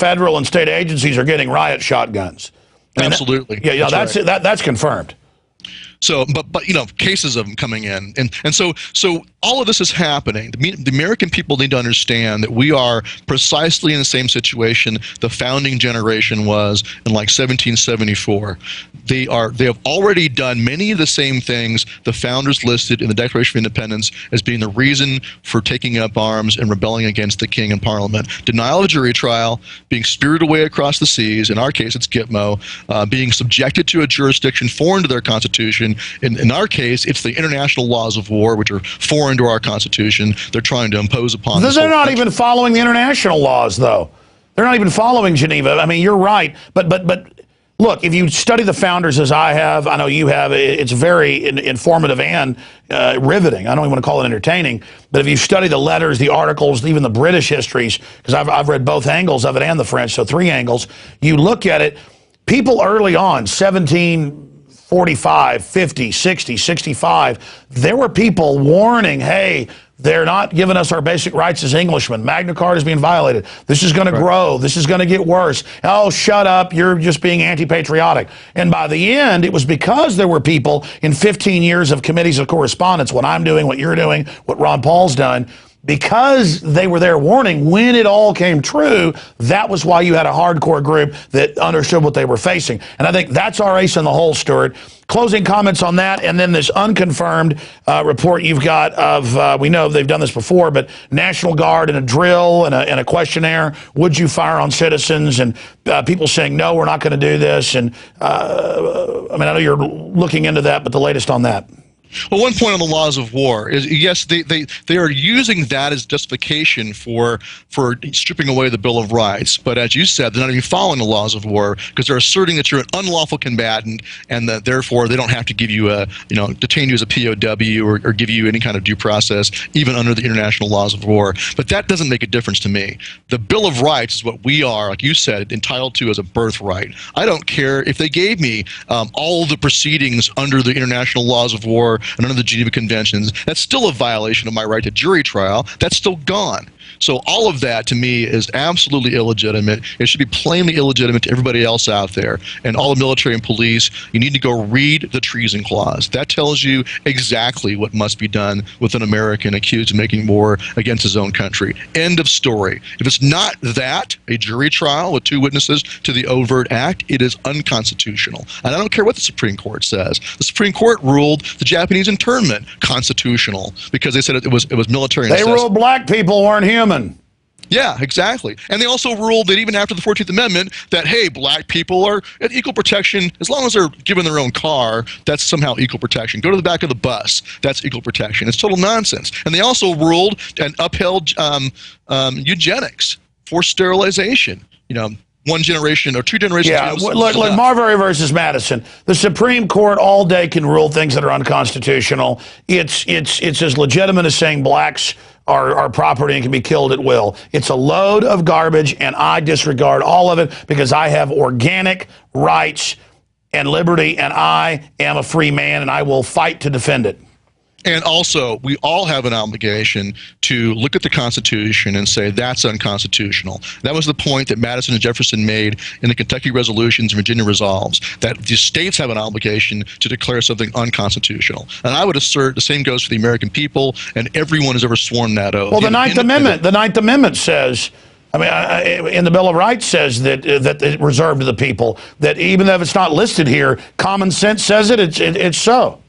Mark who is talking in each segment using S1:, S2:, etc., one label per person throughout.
S1: federal and state agencies are getting riot shotguns. I mean,
S2: absolutely.
S1: Yeah, that's confirmed.
S2: So, but you know, cases of them coming in, and so all of this is happening. The American people need to understand that we are precisely in the same situation the founding generation was in like 1774. They have already done many of the same things the founders listed in the Declaration of Independence as being the reason for taking up arms and rebelling against the king and Parliament. Denial of a jury trial, being spirited away across the seas, in our case it's Gitmo, being subjected to a jurisdiction foreign to their constitution. In our case, it's the international laws of war, which are foreign to our Constitution. They're trying to impose upon us.
S1: They're not even following the international laws, though. They're not even following Geneva. I mean, you're right. But look, if you study the founders as I have, I know you have, it's very informative and riveting. I don't even want to call it entertaining. But if you study the letters, the articles, even the British histories, because I've read both angles of it and the French, so 3 angles, you look at it, people early on, 1745, 50, 60, 65, there were people warning, hey, they're not giving us our basic rights as Englishmen. Magna Carta is being violated. This is going to grow. This is going to get worse. Oh, shut up. You're just being anti-patriotic. And by the end, it was because there were people in 15 years of committees of correspondence, what I'm doing, what you're doing, what Ron Paul's done, because they were there warning when it all came true, that was why you had a hardcore group that understood what they were facing. And I think that's our ace in the hole, Stewart. Closing comments on that, and then this unconfirmed report you've got of, we know they've done this before, but National Guard and a drill and a questionnaire, would you fire on citizens? And people saying, no, we're not going to do this. And I mean, I know you're looking into that, but the latest on that.
S2: Well, one point on the laws of war is, yes, they are using that as justification for stripping away the Bill of Rights. But as you said, they're not even following the laws of war because they're asserting that you're an unlawful combatant and that therefore they don't have to give you detain you as a POW or give you any kind of due process, even under the international laws of war. But that doesn't make a difference to me. The Bill of Rights is what we are, like you said, entitled to as a birthright. I don't care if they gave me all the proceedings under the international laws of war and under the Geneva Conventions. That's still a violation of my right to jury trial. That's still gone. So all of that, to me, is absolutely illegitimate. It should be plainly illegitimate to everybody else out there. And all the military and police, you need to go read the Treason Clause. That tells you exactly what must be done with an American accused of making war against his own country. End of story. If it's not that, a jury trial with 2 witnesses to the overt act, it is unconstitutional. And I don't care what the Supreme Court says. The Supreme Court ruled the Japanese internment constitutional because they said it was military necessity.
S1: They ruled black people weren't human.
S2: Yeah, exactly. And they also ruled that even after the 14th Amendment that, hey, black people are at equal protection as long as they're given their own car, that's somehow equal protection. Go to the back of the bus, that's equal protection. It's total nonsense. And they also ruled and upheld eugenics, forced sterilization, 1 generation or 2 generations.
S1: Yeah, look, Marbury versus Madison. The Supreme Court all day can rule things that are unconstitutional. It's as legitimate as saying blacks are property and can be killed at will. It's a load of garbage, and I disregard all of it because I have organic rights and liberty, and I am a free man, and I will fight to defend it.
S2: And also, we all have an obligation to look at the Constitution and say that's unconstitutional. That was the point that Madison and Jefferson made in the Kentucky Resolutions and Virginia Resolves, that the states have an obligation to declare something unconstitutional. And I would assert the same goes for the American people, and everyone has ever sworn that oath.
S1: Well, the Ninth Amendment says, I mean, in the Bill of Rights says that it's reserved to the people, that even though it's not listed here, common sense says it's so.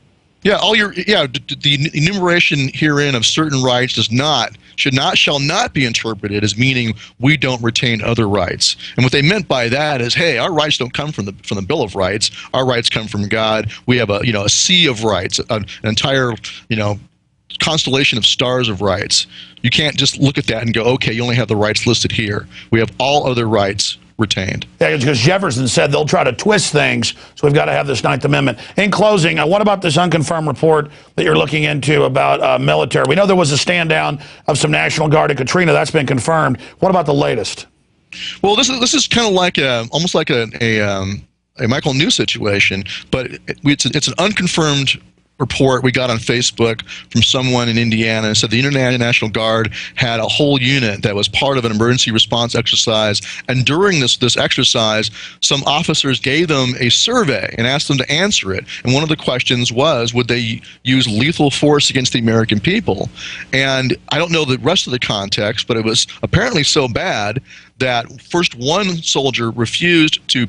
S2: Yeah, the enumeration herein of certain rights shall not be interpreted as meaning we don't retain other rights. And what they meant by that is, hey, our rights don't come from the Bill of Rights. Our rights come from God. We have a sea of rights, an entire constellation of stars of rights. You can't just look at that and go, okay, you only have the rights listed here. We have all other rights retained. Yeah,
S1: because Jefferson said they'll try to twist things, so we've got to have this Ninth Amendment. In closing, what about this unconfirmed report that you're looking into about military? We know there was a stand down of some National Guard at Katrina. That's been confirmed. What about the latest?
S2: Well, this is kind of like almost like a Michael New situation, but it's an unconfirmed report we got on Facebook from someone in Indiana and said the International Guard had a whole unit that was part of an emergency response exercise, and during this exercise, some officers gave them a survey and asked them to answer it. And one of the questions was, would they use lethal force against the American people? And I don't know the rest of the context, but it was apparently so bad that first one soldier refused to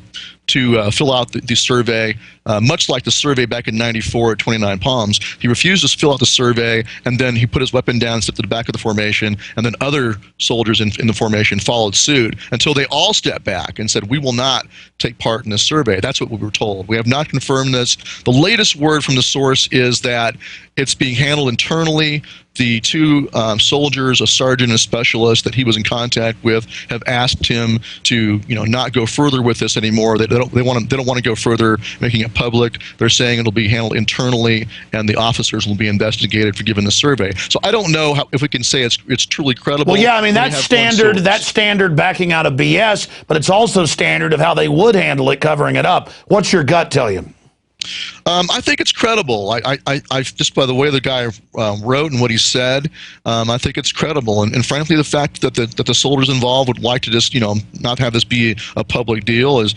S2: fill out the survey, much like the survey back in '94 at 29 Palms. He refused to fill out the survey, and then he put his weapon down, stepped to the back of the formation, and then other soldiers in the formation followed suit until they all stepped back and said, we will not take part in this survey. That's what we were told. We have not confirmed this. The latest word from the source is that it's being handled internally. The two soldiers, a sergeant and a specialist that he was in contact with, have asked him to, not go further with this anymore. They don't want to go further, making it public. They're saying it'll be handled internally, and the officers will be investigated for giving the survey. So I don't know if we can say it's truly credible.
S1: Well, yeah, I mean that's standard. That's standard backing out of BS, but it's also standard of how they would handle it, covering it up. What's your gut tell you?
S2: I think it's credible. I just by the way the guy wrote and what he said, I think it's credible. And frankly, the fact that the soldiers involved would like to just not have this be a public deal is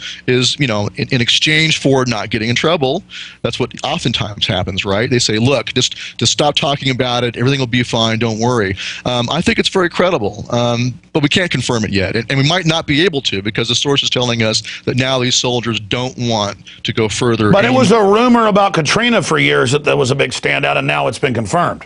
S2: in exchange for not getting in trouble. That's what oftentimes happens, right? They say, look, just stop talking about it. Everything will be fine. Don't worry. I think it's very credible, but we can't confirm it yet, and we might not be able to because the source is telling us that now these soldiers don't want to go further.
S1: But it was a rumor about Katrina for years that was a big standout, and now it's been confirmed.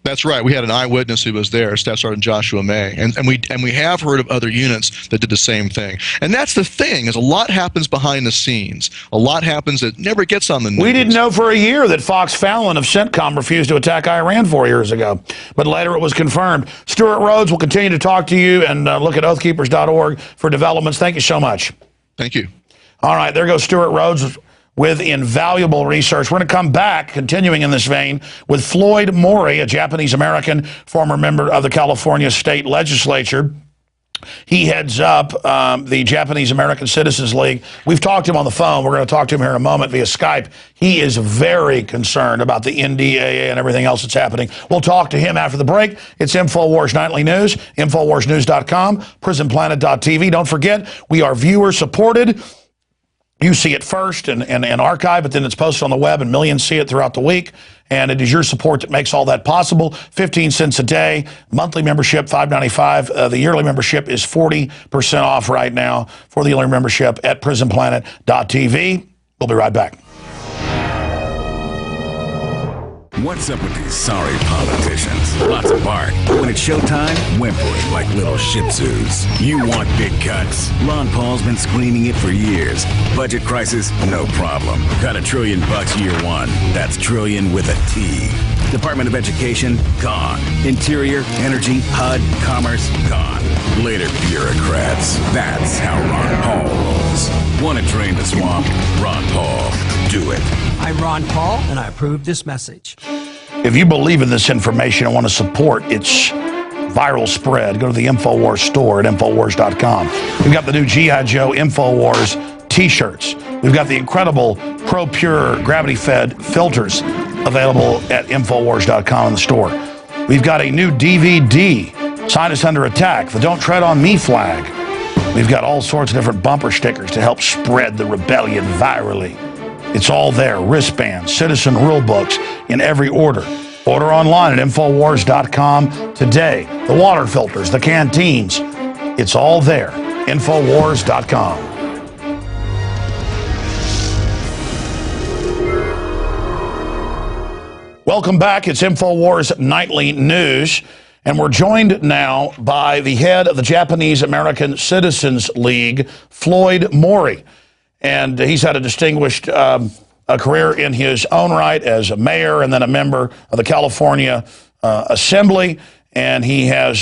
S2: That's right. We had an eyewitness who was there, Staff Sergeant Joshua May, and we have heard of other units that did the same thing. And that's the thing, is a lot happens behind the scenes. A lot happens that never gets on the news.
S1: We didn't know for a year that Fox Fallon of CENTCOM refused to attack Iran 4 years ago, but later it was confirmed. Stewart Rhodes will continue to talk to you, and look at Oathkeepers.org for developments. Thank you so much.
S2: Thank you.
S1: All right, there goes Stewart Rhodes with invaluable research. We're going to come back, continuing in this vein, with Floyd Mori, a Japanese-American, former member of the California State Legislature. He heads up the Japanese-American Citizens League. We've talked to him on the phone. We're going to talk to him here in a moment via Skype. He is very concerned about the NDAA and everything else that's happening. We'll talk to him after the break. It's InfoWars Nightly News, InfoWarsNews.com, PrisonPlanet.tv. Don't forget, we are viewer-supported. You see it first and archive, but then it's posted on the web, and millions see it throughout the week. And it is your support that makes all that possible. 15 cents a day, monthly membership, $5.95. The yearly membership is 40% off right now for the yearly membership at PrisonPlanet.tv. We'll be right back.
S3: What's up with these sorry politicians? Lots of bark. When it's showtime, whimpering like little shih tzus. You want big cuts. Ron Paul's been screaming it for years. Budget crisis? No problem. Got $1 trillion year one. That's trillion with a T. Department of Education? Gone. Interior, Energy, HUD, Commerce? Gone. Later, bureaucrats. That's how Ron Paul rolls. Want to drain the swamp? Ron Paul. Do it.
S4: I'm Ron Paul, and I approve this message.
S1: If you believe in this information and want to support its viral spread, go to the InfoWars store at InfoWars.com. We've got the new G.I. Joe InfoWars t-shirts. We've got the incredible Pro Pure gravity-fed filters available at InfoWars.com in the store. We've got a new DVD, Scientists Under Attack, the Don't Tread on Me flag. We've got all sorts of different bumper stickers to help spread the rebellion virally. It's all there. Wristbands, citizen rule books in every order. Order online at Infowars.com today. The water filters, the canteens. It's all there. Infowars.com. Welcome back. It's InfoWars Nightly News. And we're joined now by the head of the Japanese American Citizens League, Floyd Mori. And he's had a distinguished career in his own right as a mayor and then a member of the California Assembly. And he has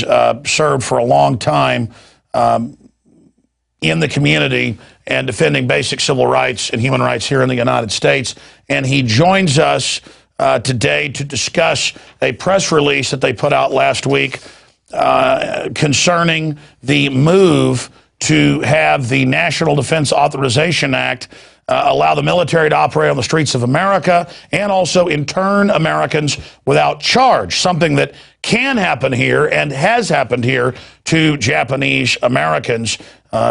S1: served for a long time in the community and defending basic civil rights and human rights here in the United States. And he joins us today to discuss a press release that they put out last week concerning the move to have the National Defense Authorization Act allow the military to operate on the streets of America, and also intern Americans without charge, something that can happen here and has happened here to Japanese Americans,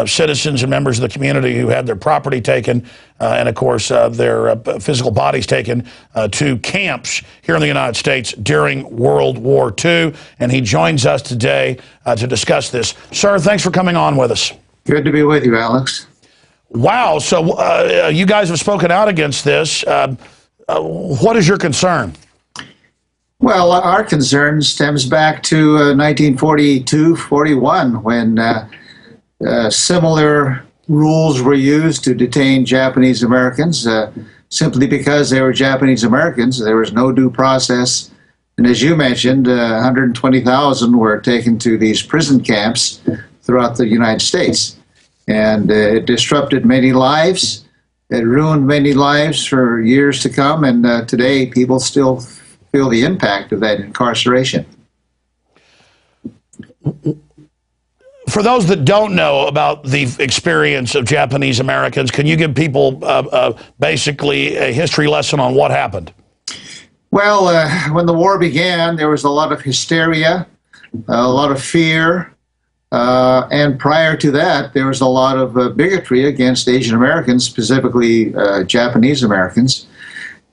S1: citizens and members of the community who had their property taken and, of course, their physical bodies taken to camps here in the United States during World War II. And he joins us today to discuss this. Sir, thanks for coming on with us.
S5: Good to be with you, Alex.
S1: Wow. So you guys have spoken out against this. What is your concern?
S5: Well, our concern stems back to 1942-41 when similar rules were used to detain Japanese Americans simply because they were Japanese Americans. There was no due process. And as you mentioned, 120,000 were taken to these prison camps throughout the United States. And it disrupted many lives. It ruined many lives for years to come. And today, people still feel the impact of that incarceration.
S1: For those that don't know about the experience of Japanese Americans, can you give people basically a history lesson on what happened?
S5: Well, when the war began, there was a lot of hysteria, a lot of fear, and prior to that, there was a lot of bigotry against Asian Americans, specifically Japanese Americans.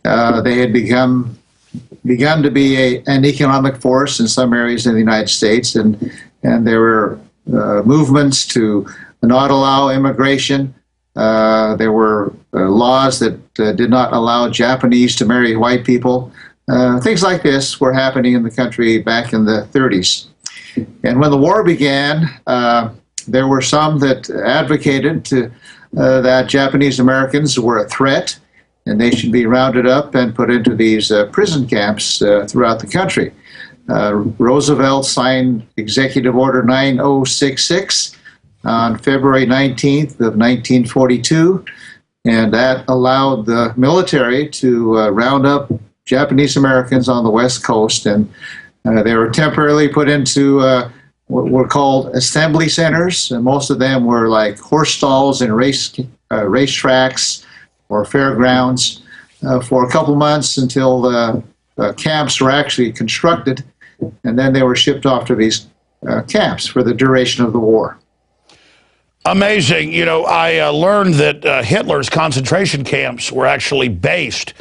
S5: They had begun to be an economic force in some areas in the United States, and there were movements to not allow immigration. There were laws that did not allow Japanese to marry white people. Things like this were happening in the country back in the 30s. And when the war began, there were some that advocated that Japanese Americans were a threat and they should be rounded up and put into these prison camps throughout the country. Roosevelt signed Executive Order 9066 on February 19th of 1942, and that allowed the military to round up Japanese Americans on the West Coast, and they were temporarily put into what were called assembly centers, and most of them were like horse stalls and racetracks or fairgrounds for a couple months until the camps were actually constructed, and then they were shipped off to these camps for the duration of the war.
S1: Amazing. You know, I learned that Hitler's concentration camps were actually based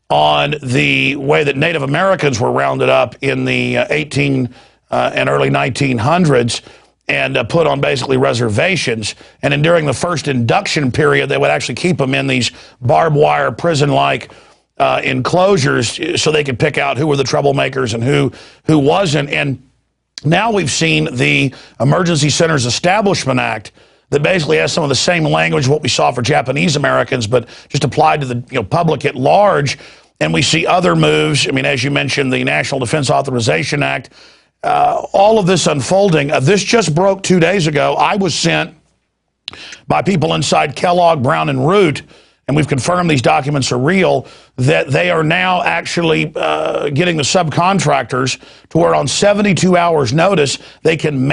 S1: on the way that Native Americans were rounded up in the and early 1900s and put on basically reservations. And then during the first induction period, they would actually keep them in these barbed wire prison-like enclosures so they could pick out who were the troublemakers and who wasn't. And now we've seen the Emergency Centers Establishment Act that basically has some of the same language what we saw for Japanese Americans, but just applied to the public at large. And we see other moves. I mean, as you mentioned, the National Defense Authorization Act, all of this unfolding. This just broke 2 days ago. I was sent by people inside Kellogg, Brown and Root, and we've confirmed these documents are real, that they are now actually getting the subcontractors to where on 72 hours notice, they can